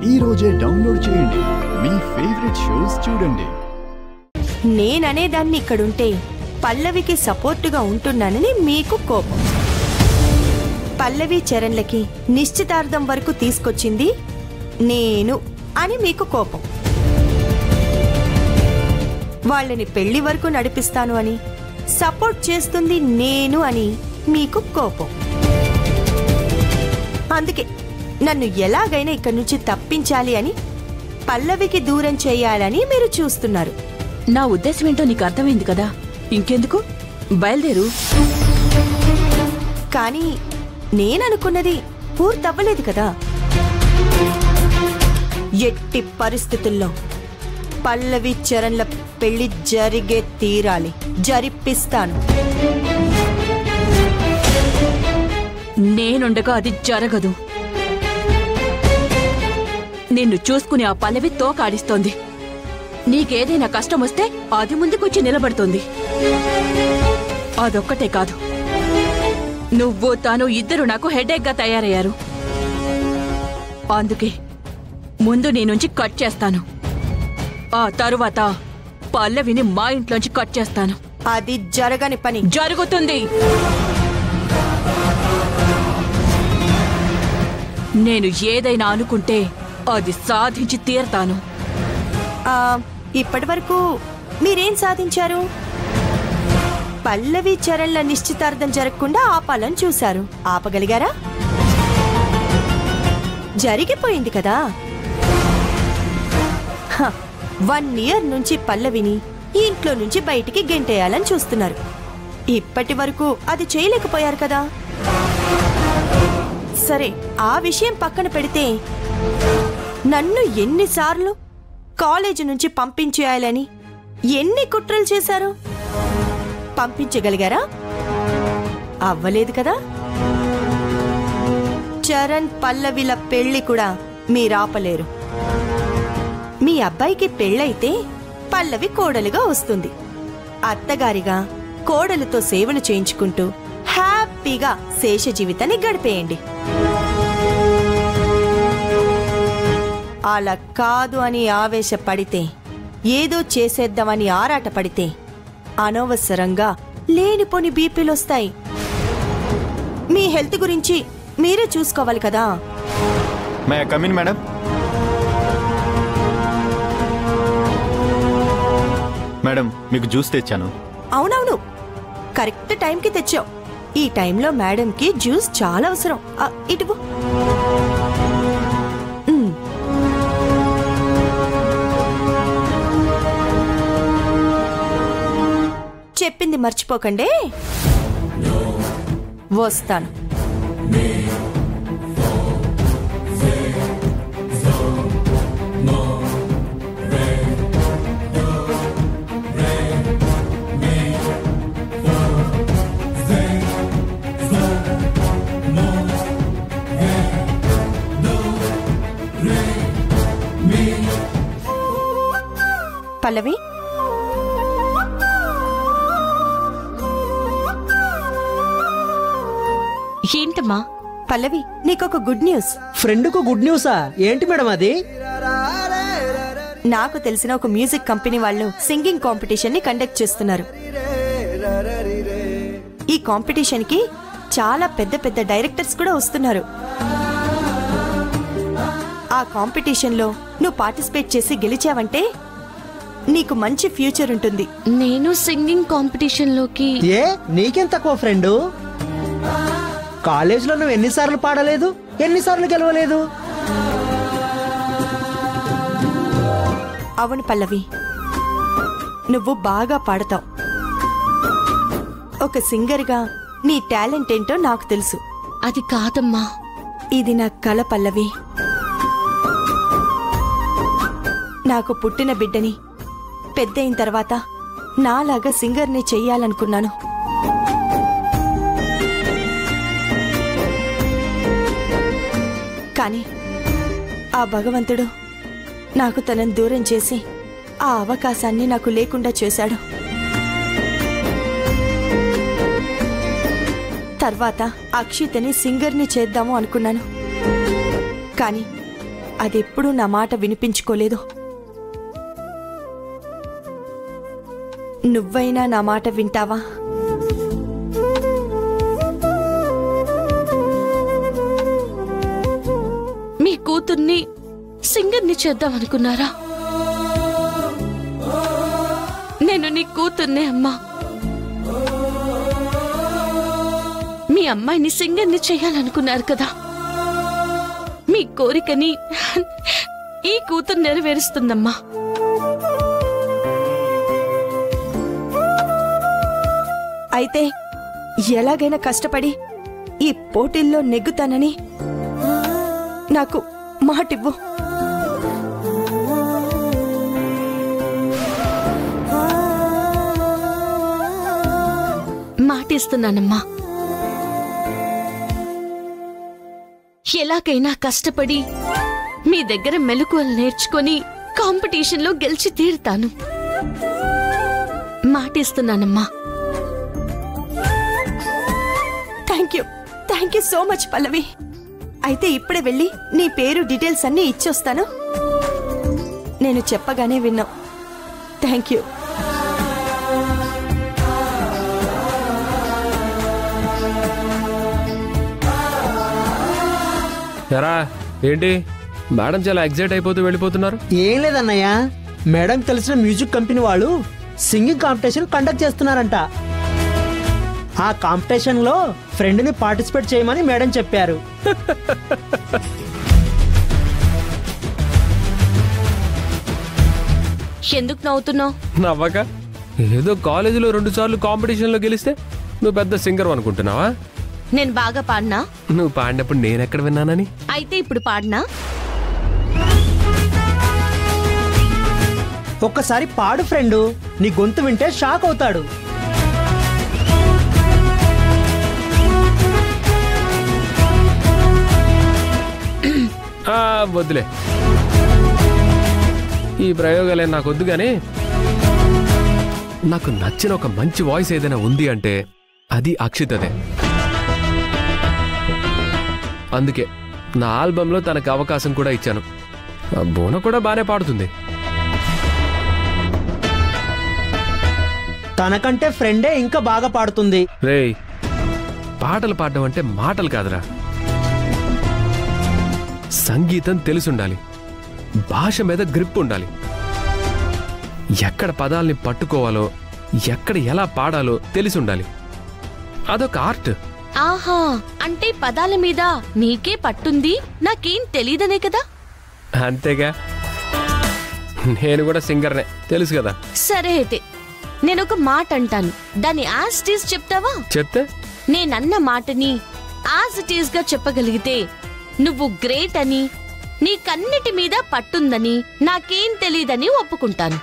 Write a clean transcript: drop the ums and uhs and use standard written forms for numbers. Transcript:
ఈ రోజే డౌన్లోడ్ చేయండి, మీ ఫేవరెట్ షోస్ చూడండి. నేననేదాన్ని ఇక్కడుంటే పల్లవికి సపోర్టుగా ఉంటున్నానని మీకు కోపం. పల్లవి చరణ్లకి నిశ్చితార్థం వరకు తీసుకొచ్చింది నేను అని మీకు కోపం. వాళ్ళని పెళ్లి వరకు నడిపిస్తాను అని సపోర్ట్ చేస్తుంది నేను అని మీకు కోపం. అందుకే నన్ను ఎలాగైనా ఇక్కడి నుంచి తప్పించాలి అని, పల్లవికి దూరం చేయాలని మీరు చూస్తున్నారు. నా ఉద్దేశం ఏంటో నీకు అర్థమైంది కదా, ఇంకెందుకు బయలుదేరు. కానీ నేననుకున్నది పూర్తవ్వలేదు కదా. ఎట్టి పరిస్థితుల్లో పల్లవి చరణ్ల పెళ్లి జరిగే తీరాలి, జరిపిస్తాను. నేనుండగా అది జరగదు. నిన్ను చూసుకుని ఆ పల్లవి తోకాడిస్తోంది. నీకేదైనా కష్టం వస్తే అది ముందుకొచ్చి నిలబడుతుంది. అదొక్కటే కాదు, నువ్వు తాను ఇద్దరు నాకు హెడేక్ గా తయారయ్యారు. అందుకే ముందు నీ నుంచి కట్ చేస్తాను. ఆ తరువాత పల్లవిని మా ఇంట్లోంచి కట్ చేస్తాను. అది జరగని పని. జరుగుతుంది. నేను ఏదైనా అనుకుంటే అది సాధించి తీరతాను. ఇప్పటి వరకు మీరేం సాధించారు? పల్లవి చరణ్ల నిశ్చితార్థం జరగకుండా ఆపాలని చూశారు. ఆపగలిగారా? జరిగిపోయింది కదా. 1 ఇయర్ నుంచి పల్లవిని ఈ ఇంట్లో నుంచి బయటికి గెంటేయాలని చూస్తున్నారు. ఇప్పటి వరకు అది చేయలేకపోయారు కదా. సరే, ఆ విషయం పక్కన పెడితే నన్ను ఎన్నిసార్లు కాలేజీ నుంచి పంపించేయాలని ఎన్ని కుట్రలు చేశారు? పంపించగలిగారా? అవ్వలేదు కదా. చరణ్ పల్లవిల పెళ్లి కూడా మీరాపలేరు. మీ అబ్బాయికి పెళ్ళైతే పల్లవి కోడలుగా వస్తుంది. అత్తగారిగా కోడలుతో సేవలు చేయించుకుంటూ హ్యాపీగా శేష జీవితాన్ని గడిపేయండి. అలా కాదు అని ఆవేశపడితే, ఏదో చేసేద్దామని ఆరాట పడితే అనవసరంగా లేనిపోని బీపీలొస్తాయి. మీ హెల్త్ గురించి మీరే చూసుకోవాలి కదా. May I come in madam? Madam, మీకు జ్యూస్ తెచ్చాను. అవునవును, కరెక్ట్ టైంకి తెచ్చావు. ఈ టైంలో మేడంకి జ్యూస్ చాలా అవసరం. ఇటువు. చెప్పింది మర్చిపోకండి. వస్తాను. పల్లవి, ఏంటమ్మా? పల్లవి, నీకొక గుడ్ న్యూస్. ఫ్రెండ్కు గుడ్ న్యూసా? ఏంటి మేడం అది? నాకు తెలిసిన ఒక మ్యూజిక్ కంపెనీ వాళ్ళు సింగింగ్ కాంపిటీషన్ ని కండక్ట్ చేస్తున్నారు. ఈ కాంపిటీషన్ కి చాలా పెద్ద పెద్ద డైరెక్టర్స్ కూడా వస్తున్నారు. ఆ కాంపిటీషన్ లో నువ్వు పార్టిసిపేట్ చేసి గెలిచావంటే నీకు మంచి ఫ్యూచర్ ఉంటుంది. నేను సింగింగ్ కాంపిటీషన్ లోకి ఏ నీకేం తక్కువ ఫ్రెండు? కాలేజీలో నువ్వు ఎన్నిసార్లు పాడలేదు, ఎన్నిసార్లు గెలవలేదు? అవును పల్లవి, నువ్వు బాగా పాడతావు. ఒక సింగర్గా నీ టాలెంట్ ఏంటో నాకు తెలుసు. అది కాదమ్మా, ఇది నా కల పల్లవి. నాకు పుట్టిన బిడ్డని పెద్దయిన తర్వాత నాలాగా సింగర్ని చెయ్యాలనుకున్నాను. కానీ ఆ భగవంతుడు నాకు తనని దూరం చేసి ఆ అవకాశాన్ని నాకు లేకుండా చేశాడు. తర్వాత అక్షితని సింగర్ని చేద్దాము అనుకున్నాను. కానీ అదెప్పుడూ నా మాట వినిపించుకోలేదు. నువ్వైనా నా మాట వింటావా? మీ కూతుర్ని సింగర్ని చేద్దామనుకున్నారా? నేను నీ కూతుర్నే అమ్మా. మీ అమ్మాయిని సింగర్ని చేయాలనుకున్నారు కదా, మీ కోరికని ఈ కూతురు నెరవేరుస్తుందమ్మా. అయితే ఎలాగైనా కష్టపడి ఈ పోటీల్లో నెగ్గుతానని నాకు మాటివ్వు. మాటిస్తున్నానమ్మా. ఎలాగైనా కష్టపడి మీ దగ్గర మెలకువలు నేర్చుకొని కాంపిటీషన్లో గెలిచి తీరుతాను. మాటిస్తున్నానమ్మా. థ్యాంక్ యూ సో మచ్ పల్లవి. అయితే ఇప్పుడే వెళ్ళి నీ పేరు డీటెయిల్స్ అన్నీ ఇచ్చొస్తాను. నేను చెప్పగానే విన్నావు. Thank you. ఎరా ఏంటి మేడం చాలా ఎగ్జైట్ అయిపోతూ వెళ్ళిపోతున్నారు? ఏం లేదన్నయ్య, మేడం తెలిసిన మ్యూజిక్ కంపెనీ వాళ్ళు సింగింగ్ కాంపిటీషన్ కండక్ట్ చేస్తున్నారంట. ఆ కాంపిటీషన్ లో ఫ్రెండ్ ని పార్టిసిపేట్ చేయమని మేడం చెప్పారు. ఎందుకు నవ్వుతున్నావు? నవ్వక ఏదో కాలేజీలో 2 సార్లు కాంపిటీషన్లో గెలిస్తే నువ్వు పెద్ద సింగర్ అనుకుంటున్నావా? నేను బాగా పాడినా? నువ్వు పాడినప్పుడు నేనెక్కడ విన్నానని? అయితే ఇప్పుడు పాడినా? ఒక్కసారి పాడు ఫ్రెండు, నీ గొంతు వింటే షాక్ అవుతాడు. వద్దులే, ఈ ప్రయోగాలే నాకు వద్దు. కానీ నాకు నచ్చిన ఒక మంచి వాయిస్ ఏదైనా ఉంది అంటే అది అక్షితదే. అందుకే నా ఆల్బంలో తనకు అవకాశం కూడా ఇచ్చాను. బోన కూడా బానే పాడుతుంది. తనకంటే ఫ్రెండే ఇంకా బాగా పాడుతుంది. రేయ్, పాటలు పాడడం అంటే మాటలు కాదురా, సంగీతం తెలిసుండాలి, భాష మీద గ్రిప్ ఉండాలి, ఎక్కడ పదాల్ని పట్టుకోవాలో ఎక్కడ ఎలా పాడాలో తెలిసి ఉండాలి. అదొక ఆర్ట్. ఆహా, అంటే పదాల మీద నీకే పట్టుంది, నాకేం తెలీదనే కదా? అంతేగా, నేను కూడా సింగర్నే, తెలుసు కదా. సరే అయితే నేనొక మాట అంటాను, దాన్ని యాజ్ ఇట్ ఈజ్ చెప్తావా? చెప్తే నేనన్న మాటని యాజ్ ఇట్ ఈజ్ గా చెప్పగలిగితే నువ్వు గ్రేట్ అని, నీకన్నిటి మీద పట్టుందని, నాకేం తెలీదని ఒప్పుకుంటాను.